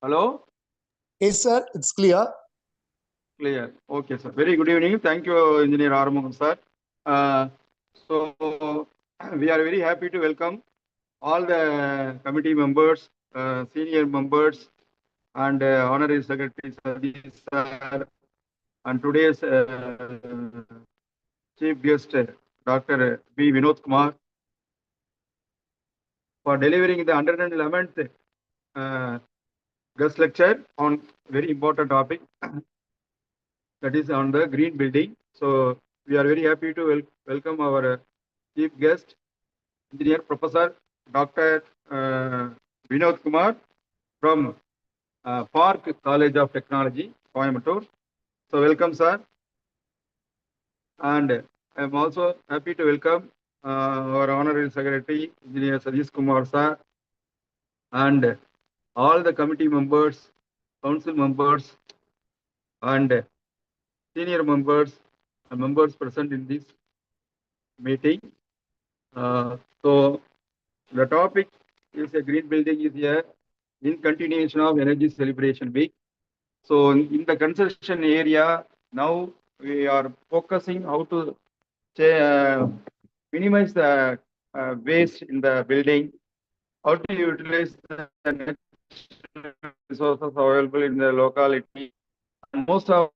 Hello? Yes, sir. It's clear. Clear. Okay, sir. Very good evening. Thank you, Engineer Armugam, sir. So, we are very happy to welcome all the committee members, senior members, and Honorary Secretary Sadiq sir, and today's Chief Guest, Dr. B. Vinod Kumar, for delivering the 111th guest lecture on very important topic, that is on the green building. So we are very happy to welcome our chief guest, Engineer Professor Dr. Vinod Kumar from Park College of Technology, Coimbatore. So welcome, sir. And I am also happy to welcome our Honorary Secretary, Engineer Sadiq Kumar, sir, and all the committee members, council members, and senior members and members present in this meeting. So the topic is a green building is a in continuation of energy celebration week. So in the construction area, now we are focusing how to minimize the waste in the building, how to utilize the resources available in the locality. And most of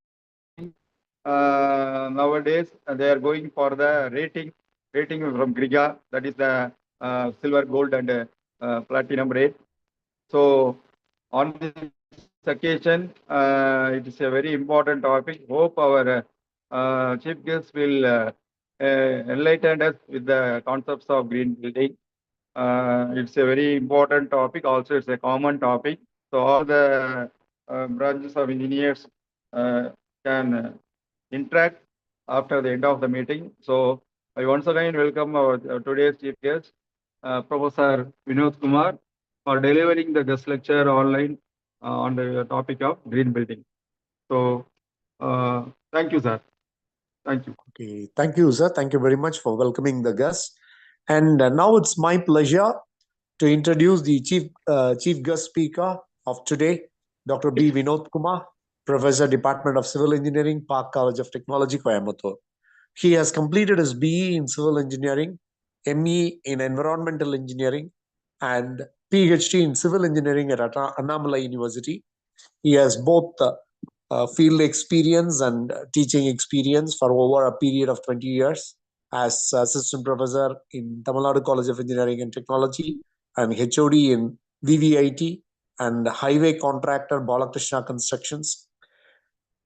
nowadays they are going for the rating from Griga, that is the silver, gold, and platinum rate. So on this occasion, it is a very important topic. Hope our chief guest will enlighten us with the concepts of green building. It's a very important topic. Also, it's a common topic. So all the branches of engineers can interact after the end of the meeting. So I once again welcome our today's chief guest, Professor Vinod Kumar, for delivering the guest lecture online on the topic of green building. So thank you, sir. Thank you. Okay. Thank you, sir. Thank you very much for welcoming the guests. And now it's my pleasure to introduce the chief guest speaker of today, Dr. B. Vinod Kumar, Professor, Department of Civil Engineering, Park College of Technology, Coimbatore. He has completed his BE in Civil Engineering, ME in Environmental Engineering, and PhD in Civil Engineering at Annamalai University. He has both field experience and teaching experience for over a period of 20 years as assistant professor in Tamil Nadu College of Engineering and Technology and HOD in VVIT and highway contractor Balakrishna Constructions.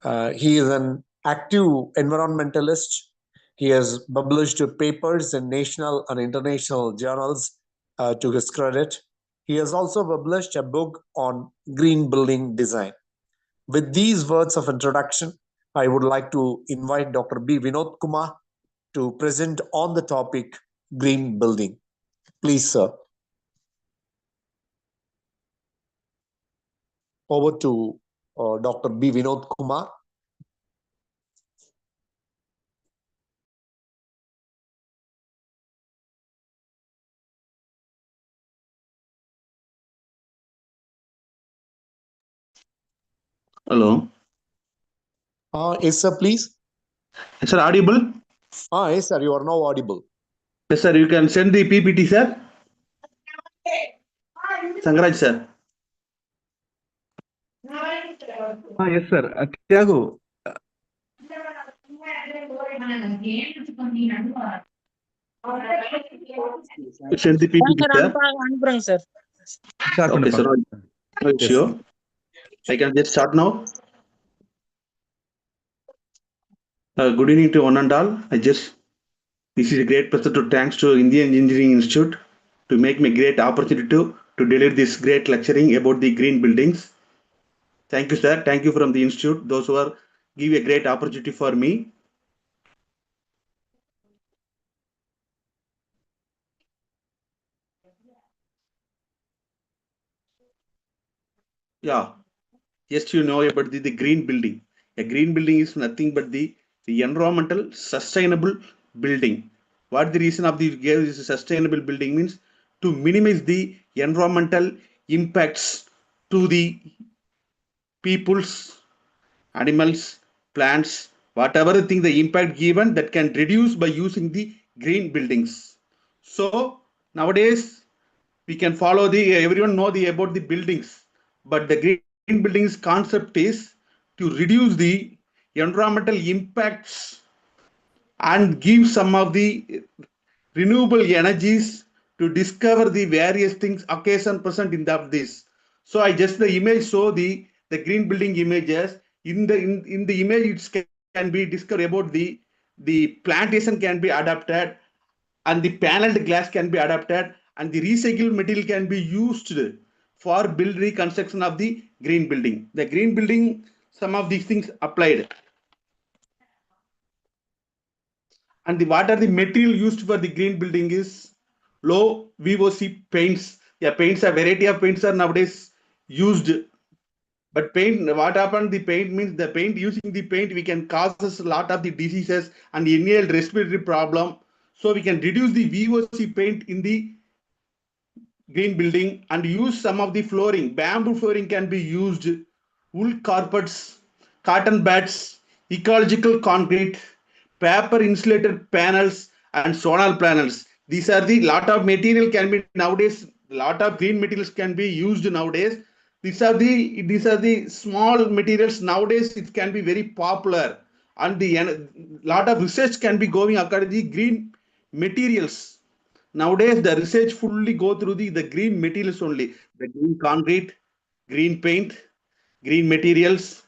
He is an active environmentalist. He has published papers in national and international journals to his credit. He has also published a book on green building design. With these words of introduction, I would like to invite Dr. B. Vinod Kumar to present on the topic green building. Please, sir. Over to Dr. B. Vinod Kumar. Hello. Yes, sir, please. Is sir audible? Yes, sir, you are now audible. Yes, sir. You can send the PPT, sir. Sangraj, sir. Yes, sir. Tiago. Send the PPT, sir. Okay, sir. Yes, sure. I can just start now. Good evening to one and all. This is a great pleasure to thanks to Indian Engineering Institute to make me great opportunity to deliver this great lecturing about the green buildings. Thank you, sir. Thank you from the institute. Those who are give a great opportunity for me. Yeah. Yes, you know about the green building. A green building is nothing but the environmental sustainable building. What the reason of the gave is sustainable building means to minimize the environmental impacts to the peoples, animals, plants, whatever the thing the impact given that can reduce by using the green buildings. So nowadays we can follow the everyone know the about the buildings, but the green buildings concept is to reduce the environmental impacts and give some of the renewable energies to discover the various things occasion present in this. So I just the image show the green building images. In the image it can be discovered about the plantation can be adapted, and the paneled glass can be adapted, and the recycled material can be used for build reconstruction of the green building. The green building, some of these things applied. And what are the material used for the green building is low VOC paints. Yeah, paints, a variety of paints are nowadays used. But paint, what happened? The paint means the paint, using the paint, we can causes a lot of the diseases and inhaled respiratory problem. So we can reduce the VOC paint in the green building and use some of the flooring. Bamboo flooring can be used, wool carpets, cotton beds, ecological concrete, paper insulated panels, and solar panels. These are the lot of material can be nowadays. Lot of green materials can be used nowadays. These are the small materials nowadays. It can be very popular, and the lot of research can be going according to the green materials. Nowadays, the research fully go through the green materials only. The green concrete, green paint, green materials,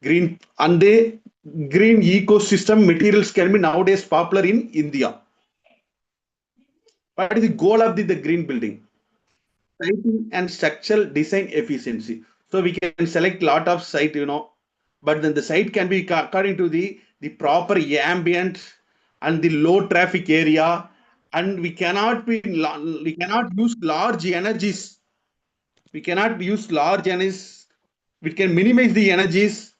green and the green ecosystem materials can be nowadays popular in India. What is the goal of the green building? Siting and structural design efficiency. So we can select lot of site, but then the site can be according to the proper ambient and the low traffic area, and we cannot use large energies. We cannot use large energies. We can minimize the energies,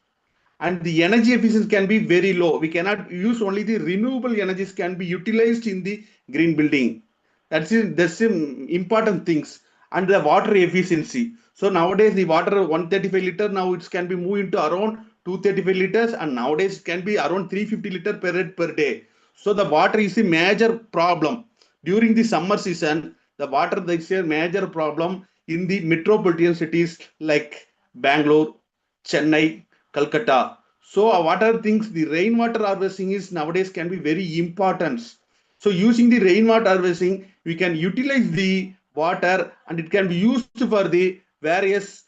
and the energy efficiency can be very low. We cannot use only the renewable energies can be utilized in the green building. That's important things. And the water efficiency. So nowadays the water 135 liter, now it can be moved into around 235 liters, and nowadays it can be around 350 liter per day. So the water is a major problem during the summer season. The water is a major problem in the metropolitan cities like Bangalore, Chennai, Calcutta. So what are things? The rainwater harvesting is nowadays can be very important. So using the rainwater harvesting, we can utilize the water and it can be used for the various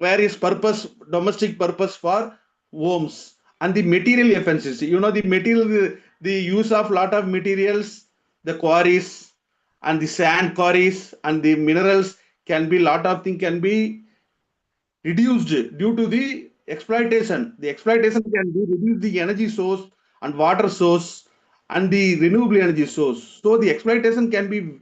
purpose, domestic purpose for homes. And the material efficiency. The material, the use of lot of materials, the quarries and the sand quarries and the minerals can be lot of thing can be reduced due to the exploitation. The exploitation can be reduce the energy source and water source and the renewable energy source. So the exploitation can be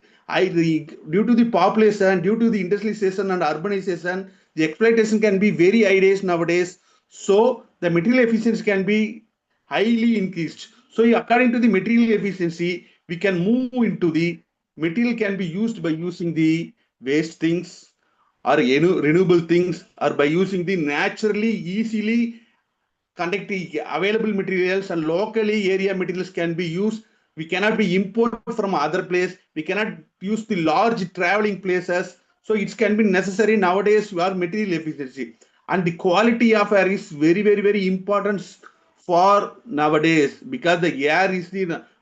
due to the population, due to the industrialization and urbanization, the exploitation can be very high days nowadays. So the material efficiency can be highly increased. So according to the material efficiency, we can move into the material can be used by using the waste things or renewable things, or by using the naturally easily conducting available materials and locally area materials can be used. We cannot be import from other place. We cannot use the large traveling places. So it can be necessary nowadays for material efficiency. And the quality of air is very, very, very important for nowadays, because the air is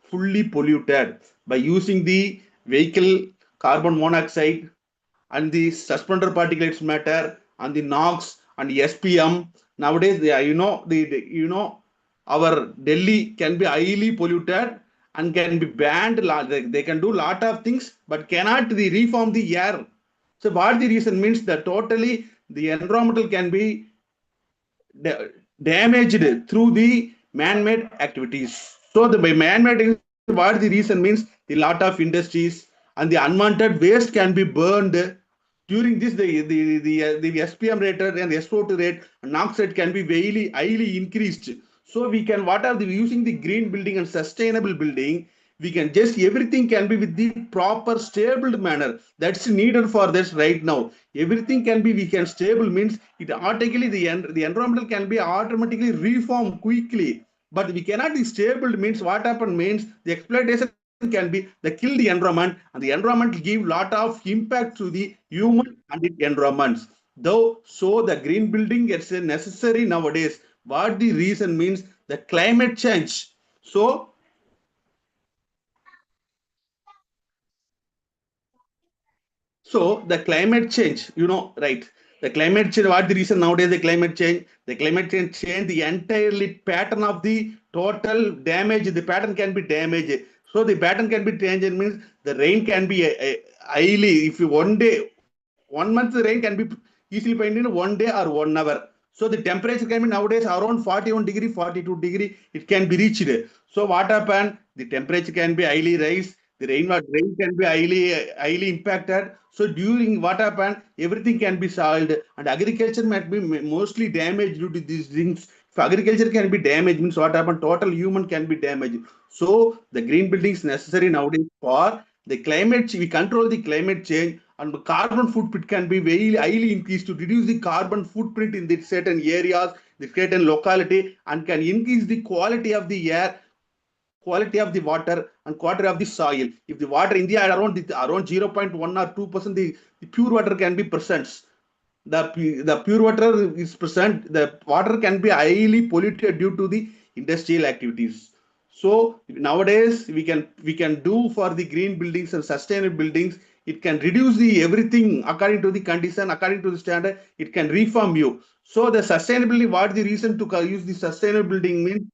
fully polluted by using the vehicle carbon monoxide and the suspender particulates matter and the NOx and the SPM. Nowadays, our Delhi can be highly polluted and can be banned. They can do lot of things, but cannot reform the air. So what the reason means that totally the environmental can be damaged through the man-made activities. So the man-made, what the reason means, the lot of industries and the unwanted waste can be burned. During this, the SPM rate and the SO2 rate and NOx rate can be highly increased. So we can, what are the using the green building and sustainable building, We can just everything can be with the proper stable manner. That's needed for this right now. Everything can be we can stable means it automatically the environmental can be automatically reformed quickly. But we cannot be stable means what happened means the exploitation can be the kill the environment, and the environment give lot of impact to the human and its environments. Though so the green building is necessary nowadays. What the reason means the climate change. So the climate change, right? The climate change, what the reason nowadays the climate change? The climate change the entirely pattern of the total damage. The pattern can be damaged. So the pattern can be changed means the rain can be highly, if you one day, 1 month the rain can be easily found in 1 day or 1 hour. So the temperature can be nowadays around 41 degree, 42 degree, it can be reached. So what happened? The temperature can be highly rise, the rain can be highly impacted. So during what happened, everything can be solved, and agriculture might be mostly damaged due to these things. If agriculture can be damaged, means what happened? Total human can be damaged. So the green buildings necessary nowadays for the climate. We control the climate change, and the carbon footprint can be very highly increased to reduce the carbon footprint in the certain areas, the certain locality, and can increase the quality of the air, quality of the water, and quality of the soil. If the water India at around 0.1 or 2%, the pure water can be present. The pure water is present. The water can be highly polluted due to the industrial activities. So nowadays we can do for the green buildings and sustainable buildings. It can reduce the everything according to the condition, according to the standard. It can reform you. So the sustainability, what the reason to use the sustainable building means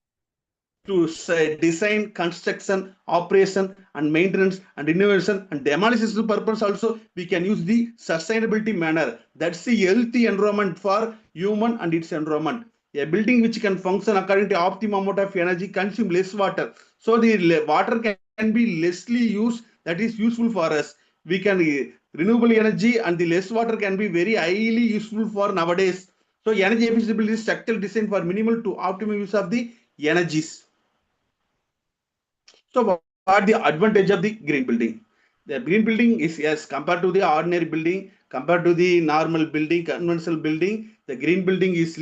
to say, design, construction, operation, and maintenance, and innovation, and demolition purpose also we can use the sustainability manner. That's the healthy environment for human and its environment. A building which can function according to optimum amount of energy consume less water. So the water can be lessly used. That is useful for us. We can renewable energy and the less water can be very highly useful for nowadays. So energy efficiency is structural design for minimal to optimum use of the energies. So what the advantage of the green building? The green building is, as compared to the ordinary building, compared to the normal building, conventional building, the green building is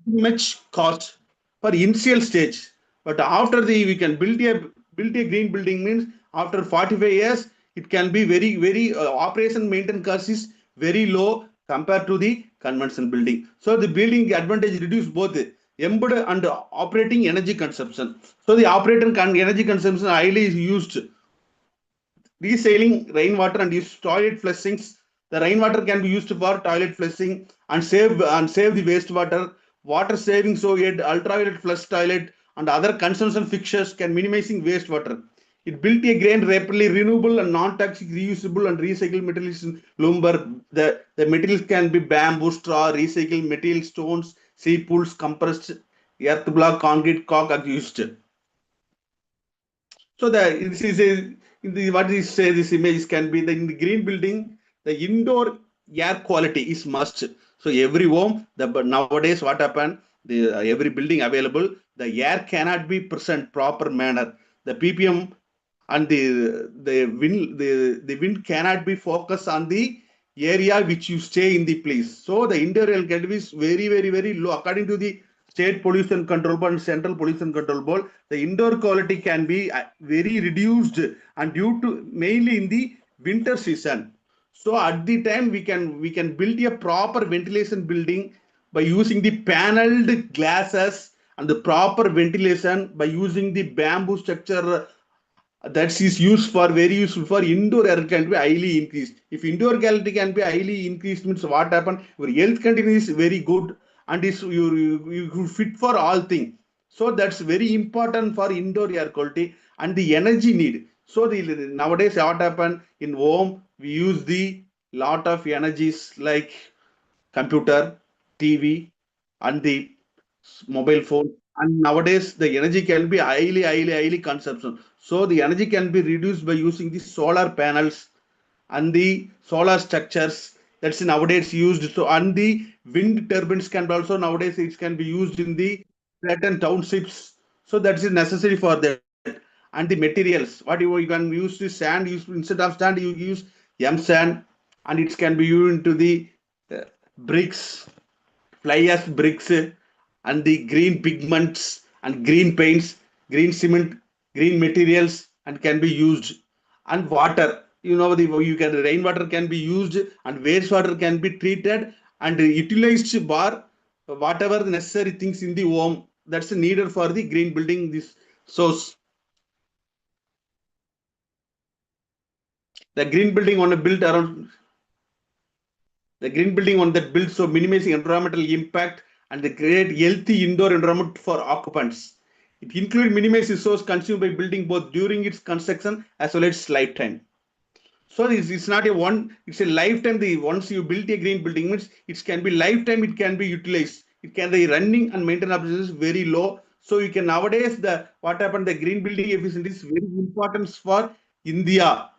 much cost for initial stage. But after we can build a green building means after 45 years, it can be very operation maintenance cost is very low compared to the conventional building. So the building advantage reduce both embedded and operating energy consumption. So the operating energy consumption highly is used reselling rainwater and use toilet flushings. The rainwater can be used for toilet flushing and save the wastewater. Water saving so yet ultraviolet flush toilet and other consumption fixtures can minimizing wastewater. It built a grain rapidly renewable and non-toxic, reusable and recycled materials in lumber. The materials can be bamboo, straw, recycled material, stones, sea pools, compressed earth block, concrete, caulk are used. So this is what is say this image can be in the green building. The indoor air quality is must. So every home, but nowadays what happened? The every building available, the air cannot be present proper manner. The ppm and the wind cannot be focused on the area which you stay in the place. So the indoor air quality is very low according to the state pollution control board and central pollution control board. The indoor quality can be very reduced and due to mainly in the winter season. So at the time we can build a proper ventilation building by using the paneled glasses and the proper ventilation by using the bamboo structure that is used for very useful for indoor air can be highly increased. If indoor quality can be highly increased, means what happen? Your health condition is very good and is you fit for all things. So that's very important for indoor air quality and the energy need. So the nowadays what happen in home we use the lot of energies like computer, TV, and the mobile phone. And nowadays the energy can be highly consumption. So the energy can be reduced by using the solar panels and the solar structures that's nowadays used. So and the wind turbines can be also nowadays it can be used in the certain townships. So that is necessary for that. and the materials. What you can use the sand, instead of sand, you use M sand, and it can be used into the bricks, fly ash bricks, and the green pigments and green paints, green cement, green materials, and can be used. And water, rainwater can be used, and wastewater can be treated and utilized for whatever the necessary things in the home that's needed for the green building this source. The green building on a built around the green building on that built so minimizing environmental impact and they create healthy indoor environment for occupants. It includes minimizing resource consumed by building both during its construction as well as its lifetime. So it's not a one, it's a lifetime. Once you build a green building means it can be lifetime, it can be utilized. It can be running and maintenance is very low. So you can nowadays what happened, the green building efficiency is very important for India.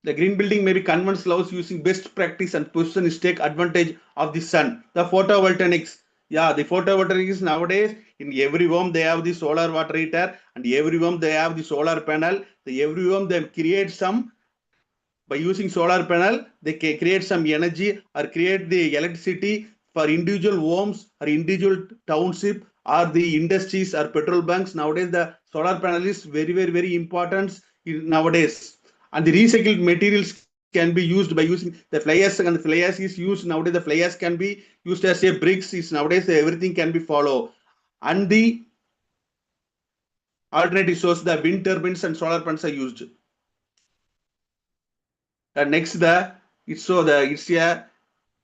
The green building may be convinced allows using best practice and position is take advantage of the sun. The photovoltaics. Yeah, the photovoltaics nowadays in every home they have the solar water heater and every home they have the solar panel. Every home they create some by using solar panel they can create some energy or create the electricity for individual homes or individual township or the industries or petrol bunks. Nowadays the solar panel is very important nowadays, and the recycled materials can be used by using the fly ash, and the fly ash is used nowadays. The fly ash can be used as a bricks is nowadays everything can be follow, and the alternative source the wind turbines and solar panels are used. Next it's a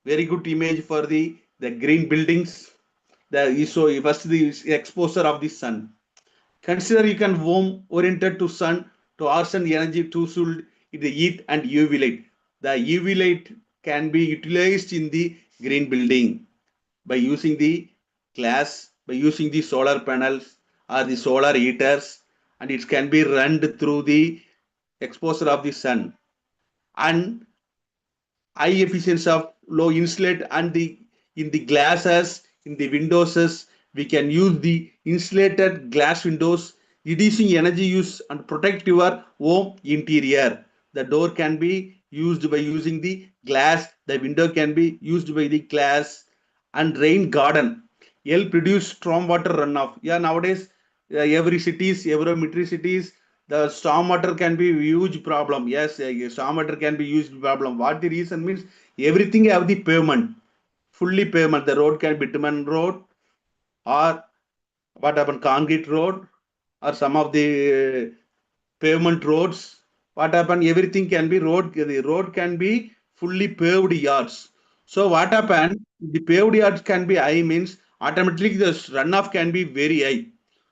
very good image for the green buildings. So first the exposure of the sun. Consider you can home oriented to sun to arson energy to sold in the heat and UV light. The UV light can be utilized in the green building by using the glass, by using the solar panels or the solar heaters, and it can be run through the exposure of the sun. And high efficiency of low insulate and in the glasses, in the windows, we can use the insulated glass windows, reducing energy use and protect your home interior. The door can be used by using the glass, the window can be used by the glass. And rain garden help reduce stormwater runoff. Yeah, nowadays every cities, every metro cities, the stormwater can be huge problem. Yes, stormwater can be huge problem. What the reason means, everything have the pavement, fully pavement. The road can be bitumen road or what happened concrete road or some of the pavement roads. What happened, everything can be road. The road can be fully paved yards. So what happened, the paved yards can be high means automatically the runoff can be very high.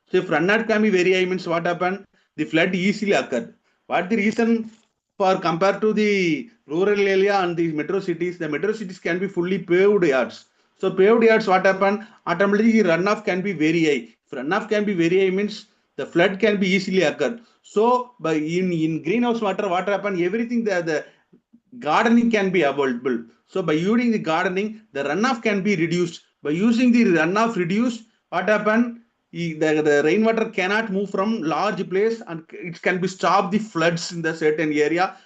So if runoff can be very high means what happened, the flood easily occurred. What the reason for compared to the rural area and the metro cities? The metro cities can be fully paved yards. So paved yards, what happened? Automatically runoff can be very high. If runoff can be very high means the flood can be easily occur. So by in greenhouse water, what happened? Everything the gardening can be available. So by using the gardening, the runoff can be reduced. By using the runoff reduced, what happened? The rainwater cannot move from large place and it can be stop the floods in the certain area.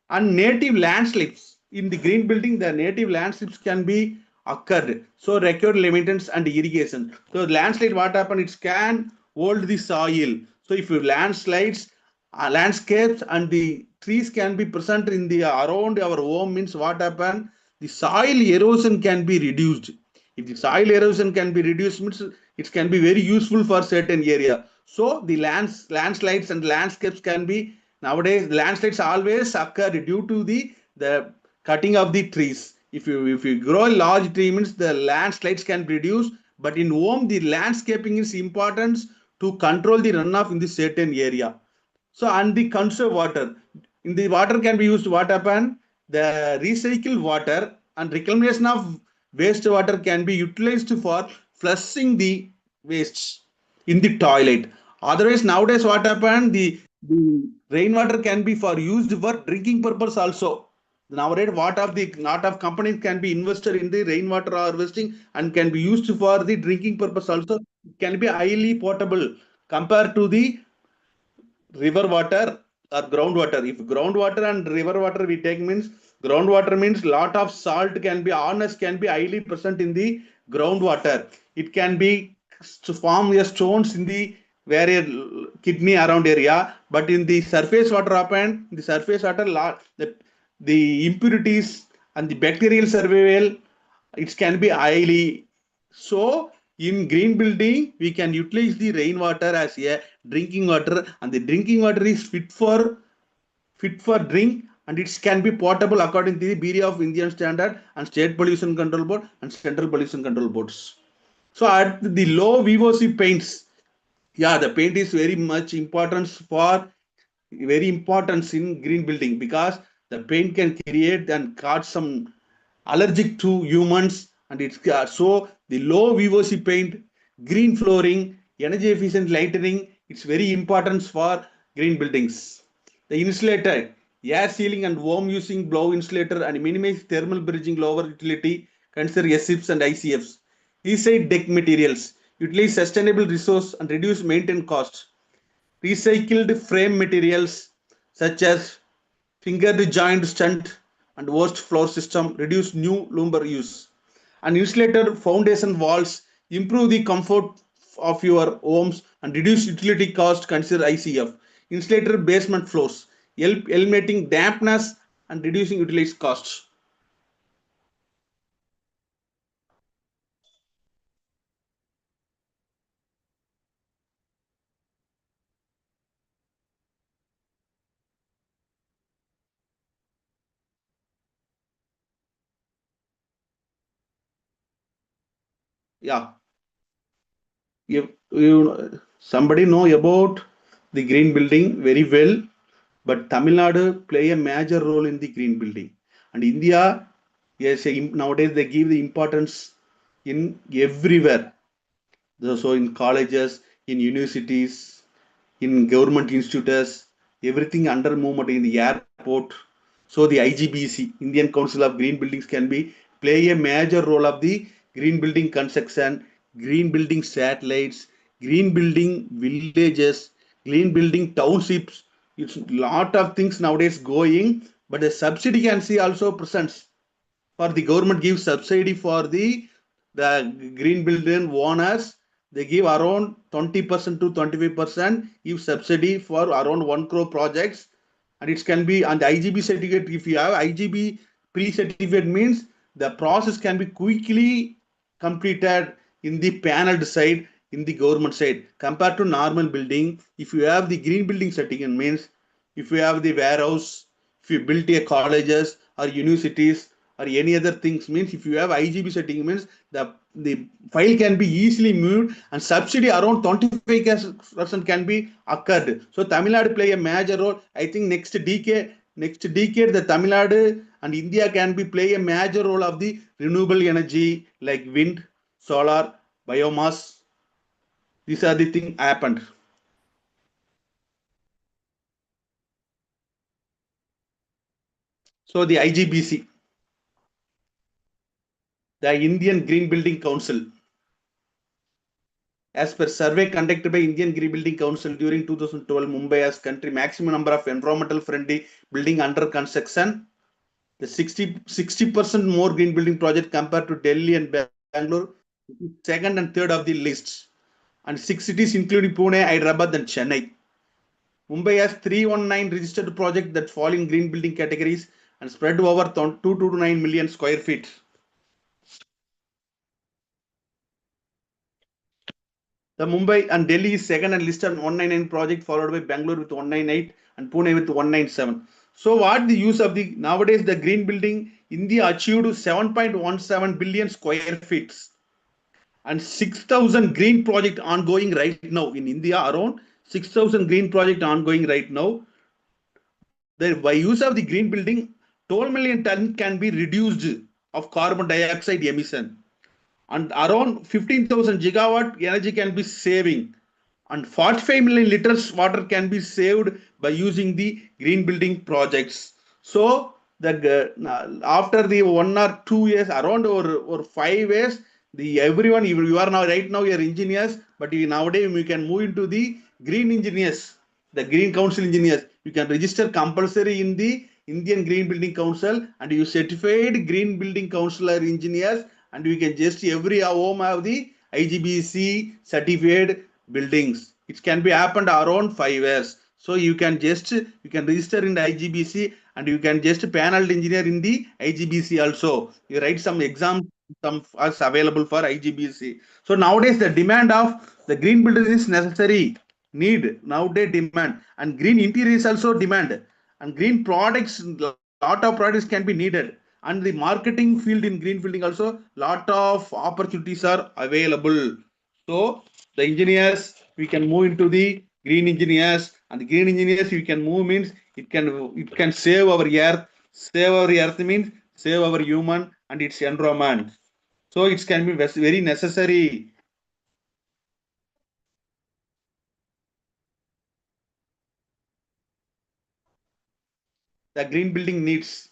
And native landslips in the green building, the native landslips can be occurred. So record maintenance and irrigation. So landslide, what happened? It can hold the soil. So if you landslides, landscapes and the trees can be present in the around our home means what happened? The soil erosion can be reduced. If the soil erosion can be reduced means it can be very useful for certain area. So the landslides and landscapes can be nowadays landslides always occur due to the cutting of the trees. If you grow a large tree means the landslides can be reduced, but in home the landscaping is important to control the runoff in the certain area. So and the conserve water. In the water can be used, what happen? The recycled water and reclamation of wastewater can be utilized for flushing the wastes in the toilet. Otherwise, nowadays what happened? The rainwater can be for used for drinking purpose also. Nowadays, lot of companies can be invested in the rainwater harvesting and can be used for the drinking purpose also. It can be highly potable compared to the river water or groundwater. If groundwater and river water we take means, groundwater means lot of salt can be honest can be highly present in the groundwater. It can be form as stones in the where kidney around area, but in the surface water happen, the surface water the impurities and the bacterial survival, it can be highly. So in green building, we can utilize the rainwater as a drinking water, and the drinking water is fit for drink, and it can be portable according to the Bureau of Indian Standard and State Pollution Control Board and Central Pollution Control Boards. So at the low VOC paints, yeah, the paint is very important in green building because the paint can create and cause some allergic to humans, and it's so the low VOC paint, green flooring, energy efficient lighting, it's very important for green buildings. The insulator, air sealing and warm using blow insulator and minimize thermal bridging lower utility, consider SIPs and ICFs. Eastside deck materials, utilize sustainable resource and reduce maintenance costs. Recycled frame materials such as fingered joint stunt and worst floor system reduce new lumber use. And insulated foundation walls improve the comfort of your homes and reduce utility cost, consider ICF. Insulated basement floors eliminating dampness and reducing utility costs. Yeah, you somebody know about the green building very well, but Tamil Nadu play a major role in the green building, and India, yes, nowadays they give the importance in everywhere. So in colleges, in universities, in government institutes, everything under movement in the airport. So the IGBC, Indian Council of Green Buildings, can be play a major role of the green building construction, green building satellites, green building villages, green building townships. It's a lot of things nowadays going, but the subsidy can see also presents for the government gives subsidy for the green building owners. They give around 20% to 25% give subsidy for around 1 crore projects, and it can be on the IGB certificate. If you have IGB pre-certificate means the process can be quickly completed in the paneled side, in the government side compared to normal building. If you have the green building certificate means, if you have the warehouse, if you build a colleges or universities or any other things means, if you have IGB setting means the file can be easily moved and subsidy around 25% can be occurred. So Tamil Nadu play a major role. I think next decade the Tamil Nadu and India can be play a major role of the renewable energy like wind, solar, biomass. These are the things happened. So the IGBC, the Indian Green Building Council, as per survey conducted by Indian Green Building Council during 2012, Mumbai has country maximum number of environmental friendly building under construction. The 60% more green building project compared to Delhi and Bangalore, second and third of the lists. And 6 cities including Pune, Hyderabad and Chennai. Mumbai has 319 registered projects that fall in green building categories and spread over 229 million square feet. The Mumbai and Delhi is second and listed 199 project, followed by Bangalore with 198 and Pune with 197. So what the use of the nowadays the green building? India achieved 7.17 billion square feet and 6,000 green project ongoing right now in India. Around 6,000 green project ongoing right now. By use of the green building, 12 million ton can be reduced of carbon dioxide emission, and around 15,000 gigawatt energy can be saving, and 45 million liters water can be saved by using the green building projects. So after the 1 or 2 years, around or 5 years, the everyone you are now right now you're engineers, but nowadays you can move into the green engineers, the green council engineers. You can register compulsory in the Indian Green Building Council, and you certified green building councillor engineers, and you can just every home have the IGBC certified buildings. It can be happened around 5 years. So you can register in the IGBC, and you can just panel engineer in the IGBC also. You write some exams, some are available for IGBC. So nowadays the demand of the green builders is necessary need nowadays demand, and green interior is also demand, and green products, lot of products can be needed, and the marketing field in green building also lot of opportunities are available. So the engineers we can move into the green engineers, and the green engineers you can move means it can save our earth. Save our earth means save our human and its environment. So it can be very necessary. The green building needs,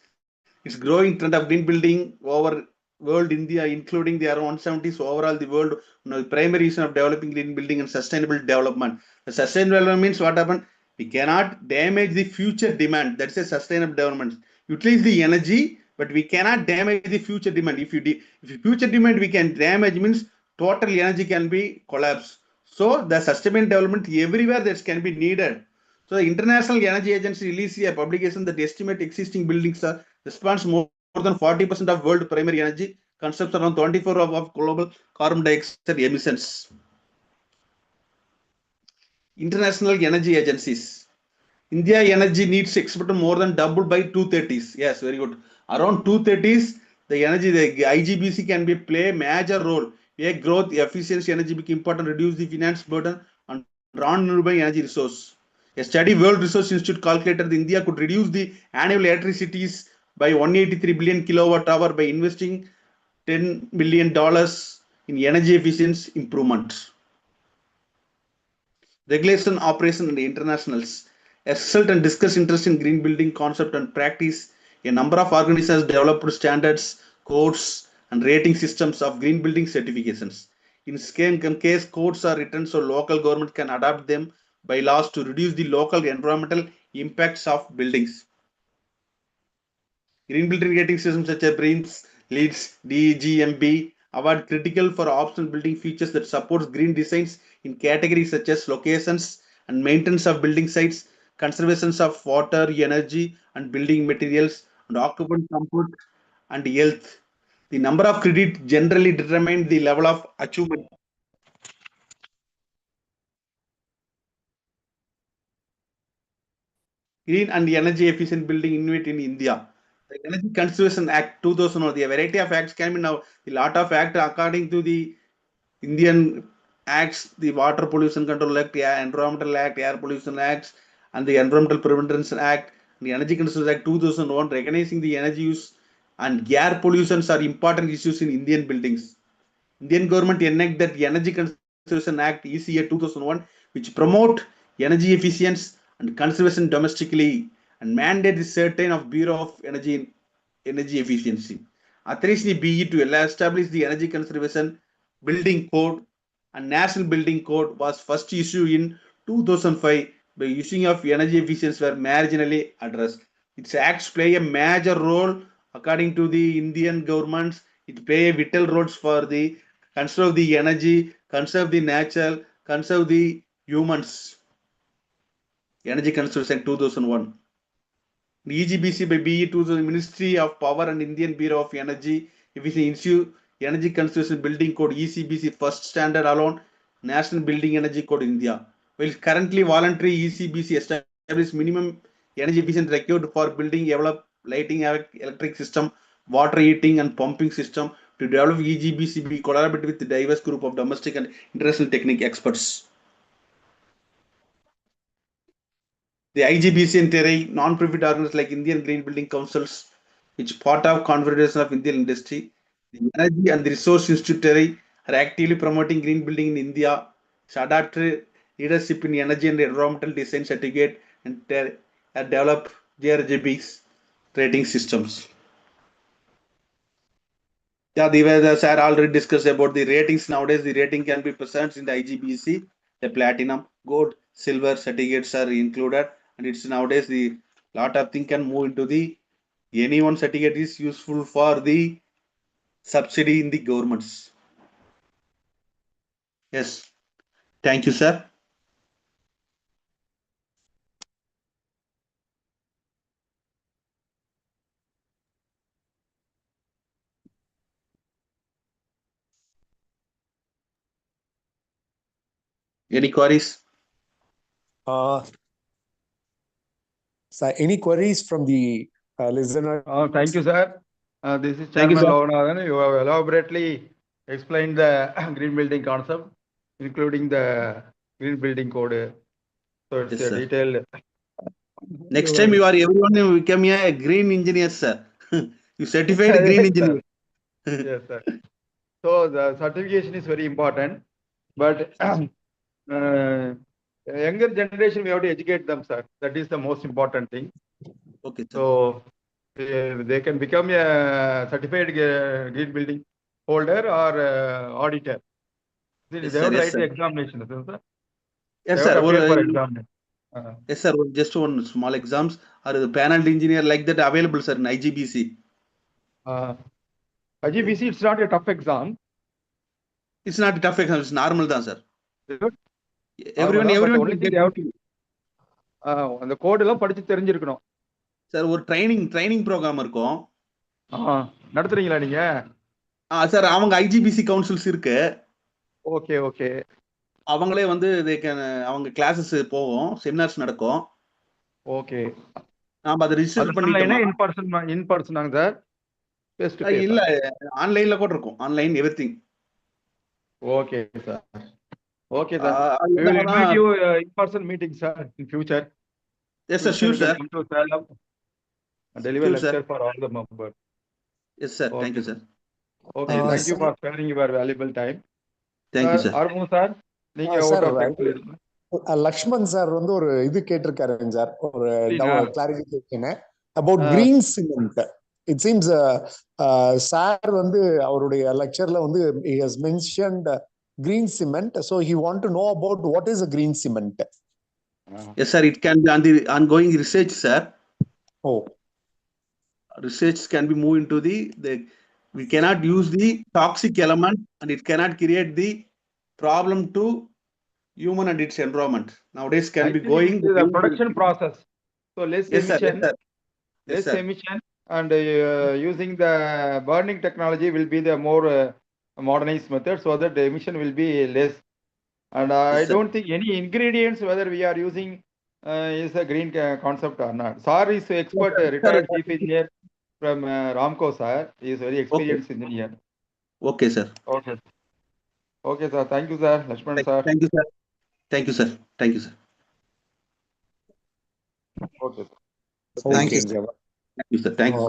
it's growing trend of green building over world India, including the around 170. So overall, the world, the primary reason of developing green building and sustainable development. The sustainable development means what happened? We cannot damage the future demand. That's a sustainable development. Utilize the energy, but we cannot damage the future demand. If future demand we can damage means total energy can be collapsed. So the sustainable development everywhere that can be needed. So the International Energy Agency released a publication that estimate existing buildings are responds more than 40% of world primary energy, consumes around 24 of global carbon dioxide emissions. International energy agencies. India energy needs expected more than double by 230s. Yes, very good. Around 230s, the energy, the IGBC can be play a major role. A growth, efficiency, energy become important, reduce the finance burden on non-renewable energy resource. A study World Resource Institute calculated that India could reduce the annual electricities by 183 billion kilowatt hour by investing $10 billion in energy efficiency improvement. Regulation, operation, and internationals. As result and discuss interest in green building concept and practice, a number of organizations developed standards, codes, and rating systems of green building certifications. In case, codes are written so local government can adopt them by laws to reduce the local environmental impacts of buildings. Green building rating systems such as BREEAMS, LEEDs, DGMB award critical for optional building features that supports green designs in categories such as locations and maintenance of building sites, conservation of water, energy, and building materials, and occupant comfort and health. The number of credit generally determine the level of achievement. Green and energy efficient building innovate in India. The Energy Conservation Act 2001, the variety of acts can be now, the lot of act according to the Indian acts, the Water Pollution Control Act, Environmental Act, Air Pollution Acts, and the Environmental Prevention Act, the Energy Conservation Act 2001, recognizing the energy use and air pollutions are important issues in Indian buildings. Indian government enacted that Energy Conservation Act ECA 2001, which promote energy efficiency and conservation domestically and mandate the certain of Bureau of Energy Efficiency. Authorized the BE to establish the Energy Conservation Building Code, and National Building Code was first issued in 2005 by using of energy efficiency were marginally addressed. Its acts play a major role according to the Indian governments. It play a vital roles for the conserve the energy, conserve the nature, conserve the humans. Energy Conservation 2001. EGBC by BE to the Ministry of Power and Indian Bureau of Energy Efficiency Energy Conservation Building Code ECBC first standard alone National Building Energy Code in India. While currently voluntary ECBC established minimum energy efficiency required for building develop lighting, electric system, water heating and pumping system. To develop EGBC, we collaborate with the diverse group of domestic and international technical experts. The IGBC and TERI, non-profit organizations like Indian Green Building Councils, which part of Confederation of Indian Industry, the Energy and the Resource Institute TERI are actively promoting green building in India. It's adopted leadership in energy and environmental design certificate and develop JRGBs. rating systems. Yeah, the sir already discussed about the ratings. Nowadays, the rating can be present in the IGBC, the platinum, gold, silver certificates are included, and it's nowadays the lot of thing can move into the any one certificate is useful for the subsidy in the governments. Yes, thank you, sir. Any queries? So any queries from the listener? Thank you, sir. This is Thank you, Chairman sir. Loganathan. You have elaborately explained the green building concept, including the green building code. So it's Yes, a sir. detailed. Next time you are everyone will become a green engineer, sir. You certified green Yes, engineer. sir. Yes, sir. So the certification is very important, but younger generation we have to educate them, sir. That is the most important thing. Okay, sir. So they can become a certified green building holder or auditor. They Yes, have sir. to Yes, write sir. the examination, sir. Yes, They have sir. to appear for examination. Yes, sir. Just one small exams or the panel engineer like that available, sir, in IGBC. IGBC, it's not a tough exam. It's not a tough exam. It's normal, then, sir. Normal, but Everyone only can thing get they have into. அந்த code எல்லாம் படிச்சு தெரிஞ்சிருக்கணும். Sir ஒரு training program இருக்கும். நடத்துறீங்களா நீங்க? Sir அவங்க IGBC councils இருக்கு. Okay okay. அவங்களே வந்து அவங்க கிளாஸஸ் போகும், செமினார்ஸ் நடக்கும். ஓகே. நாம அதை ரிஜிஸ்டர் பண்ணிட்டோமா? இன் பர்சனாங்க சார்? Face to face? இல்ல, ஆன்லைன்ல கூட இருக்கும். Online everything. Okay sir. Okay, sir. We will invite you in-person meeting, sir, in future. Yes, sir. Sure, sir. Come to Salem and deliver lecture for all the members. Yes, sir. Okay. Thank you, sir. Okay, thank you for sparing your valuable time. Thank you, sir. Armu, sir, நீங்க out of text. Lakshman sir வந்து ஒரு இது கேட்டிருக்காருங்க sir, ஒரு clarification about green cement. It seems sir வந்து அவருடைய லெக்சர்ல வந்து he has mentioned green cement, so he want to know about what is a green cement. Yes, sir. It can be on the ongoing research, sir. Oh, research can be moved into the we cannot use the toxic element and it cannot create the problem to human and its environment. Nowadays can be going the production process. So less yes, emission, sir. Yes, less sir. emission, and using the burning technology will be the more modernized method, so that the emission will be less. And I don't think any ingredients whether we are using is a green concept or not. Sir is expert, retired chief engineer from Ramco, sir. He is very experienced engineer. Okay, sir. Okay. Okay, sir. Thank you, sir. Lakshman, sir. Thank you, sir. Thank you, sir. Thank you, sir. Okay, sir. Thank you, sir. Thank you, sir. Thank you.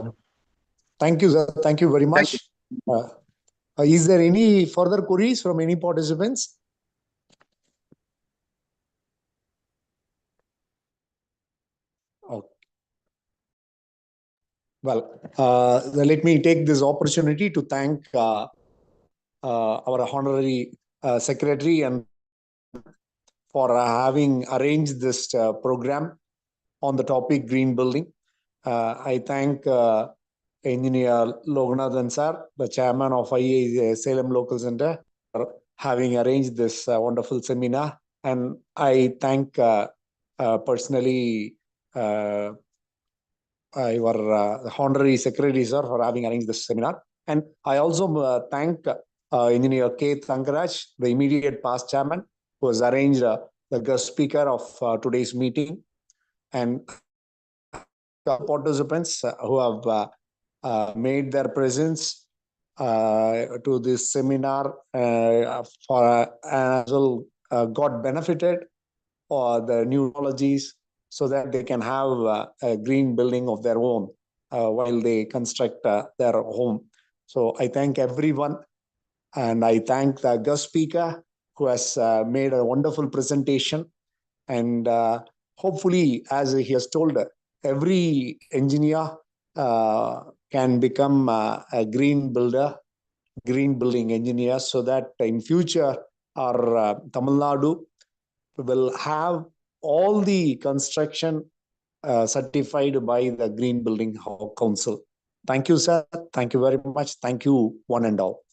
Thank you, sir. Thank you very much. Is there any further queries from any participants? Okay. Well, let me take this opportunity to thank our honorary secretary and for having arranged this program on the topic green building. I thank Engineer Loganathan sir, the chairman of IEI Salem Local Center, for having arranged this wonderful seminar. And I thank personally your honorary secretary sir for having arranged this seminar. And I also thank Engineer K. Thankaraj, the immediate past chairman, who has arranged the guest speaker of today's meeting, and participants who have made their presence to this seminar for as well got benefited or the new technologies, so that they can have a green building of their own while they construct their home. So I thank everyone, and I thank the guest speaker who has made a wonderful presentation. And hopefully, as he has told, every engineer can become a green builder, green building engineer, so that in future our Tamil Nadu will have all the construction certified by the Green Building Council. Thank you, sir. Thank you very much. Thank you, one and all.